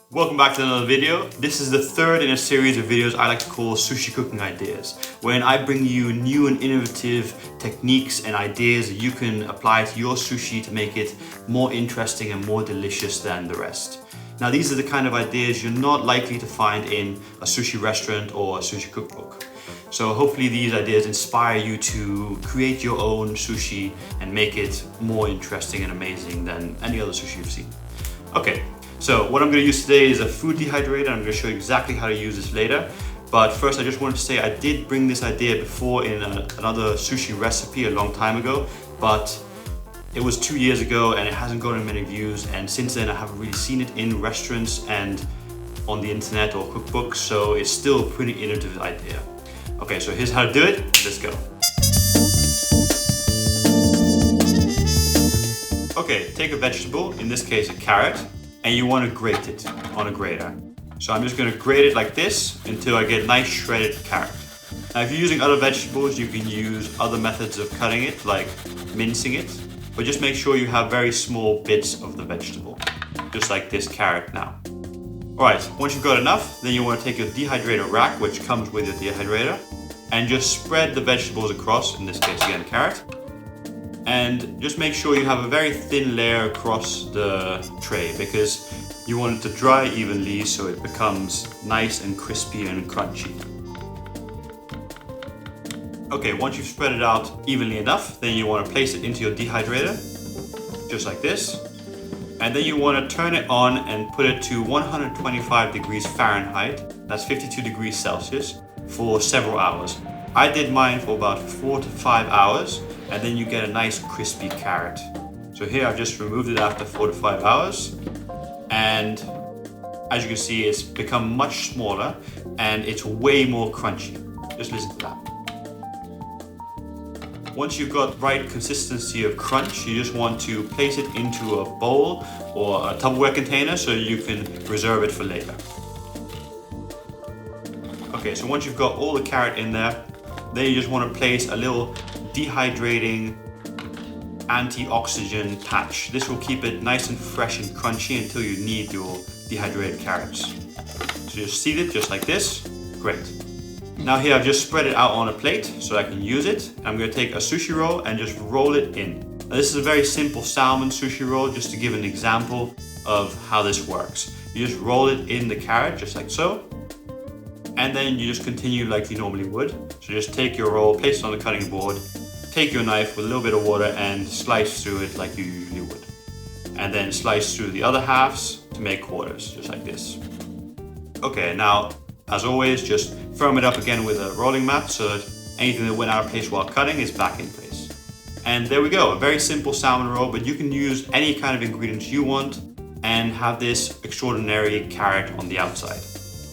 Welcome back to another video. This is the third in a series of videos I like to call sushi cooking ideas, wherein I bring you new and innovative techniques and ideas that you can apply to your sushi to make it more interesting and more delicious than the rest. Now, these are the kind of ideas you're not likely to find in a sushi restaurant or a sushi cookbook. So hopefully these ideas inspire you to create your own sushi and make it more interesting and amazing than any other sushi you've seen. Okay. So what I'm going to use today is a food dehydrator. I'm going to show you exactly how to use this later. But first I just wanted to say I did bring this idea before in another sushi recipe a long time ago, but it was 2 years ago and it hasn't gotten many views, and since then I haven't really seen it in restaurants and on the internet or cookbooks, so it's still a pretty innovative idea. Okay, so here's how to do it. Let's go. Okay, take a vegetable, in this case a carrot, and you want to grate it on a grater. So I'm just going to grate it like this until I get nice shredded carrot. Now if you're using other vegetables, you can use other methods of cutting it, like mincing it, but just make sure you have very small bits of the vegetable, just like this carrot now. Alright, once you've got enough, then you want to take your dehydrator rack, which comes with your dehydrator, and just spread the vegetables across, in this case again carrot. And just make sure you have a very thin layer across the tray, because you want it to dry evenly so it becomes nice and crispy and crunchy. Okay, once you've spread it out evenly enough, then you want to place it into your dehydrator, just like this. And then you want to turn it on and put it to 125 degrees Fahrenheit, that's 52 degrees Celsius, for several hours. I did mine for about 4 to 5 hours, and then you get a nice crispy carrot. So here I've just removed it after 4 to 5 hours, and as you can see it's become much smaller and it's way more crunchy. Just listen to that. Once you've got right consistency of crunch, you just want to place it into a bowl or a Tupperware container so you can reserve it for later. Okay, so once you've got all the carrot in there, then you just want to place a little dehydrating anti-oxygen patch. This will keep it nice and fresh and crunchy until you need your dehydrated carrots. So just seed it just like this. Great. Now here I've just spread it out on a plate so I can use it. I'm going to take a sushi roll and just roll it in. Now this is a very simple salmon sushi roll, just to give an example of how this works. You just roll it in the carrot just like so. And then you just continue like you normally would. So just take your roll, place it on the cutting board, take your knife with a little bit of water and slice through it like you usually would. And then slice through the other halves to make quarters, just like this. Okay, now, as always, just firm it up again with a rolling mat so that anything that went out of place while cutting is back in place. And there we go, a very simple salmon roll, but you can use any kind of ingredients you want and have this extraordinary carrot on the outside.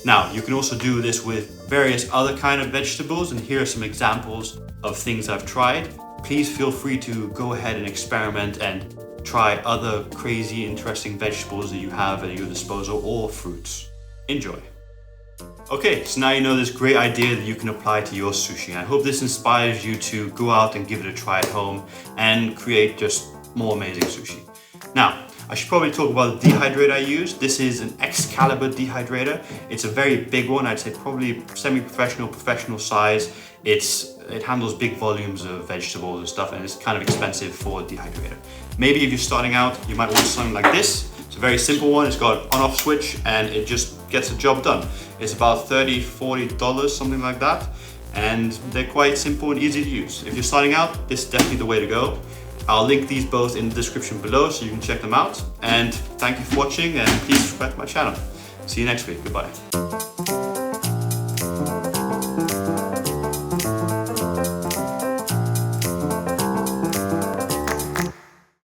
Now, you can also do this with various other kind of vegetables, and here are some examples of things I've tried. Please feel free to go ahead and experiment and try other crazy, interesting vegetables that you have at your disposal, or fruits. Enjoy. Okay, so now you know this great idea that you can apply to your sushi. I hope this inspires you to go out and give it a try at home and create just more amazing sushi. Now, I should probably talk about the dehydrator I use. This is an Excalibur dehydrator. It's a very big one. I'd say probably semi-professional, professional size. It handles big volumes of vegetables and stuff, and it's kind of expensive for a dehydrator. Maybe if you're starting out, you might want something like this. It's a very simple one. It's got an on-off switch and it just gets the job done. It's about $30, $40, something like that. And they're quite simple and easy to use. If you're starting out, this is definitely the way to go. I'll link these both in the description below so you can check them out. And thank you for watching, and please subscribe to my channel. See you next week. Goodbye.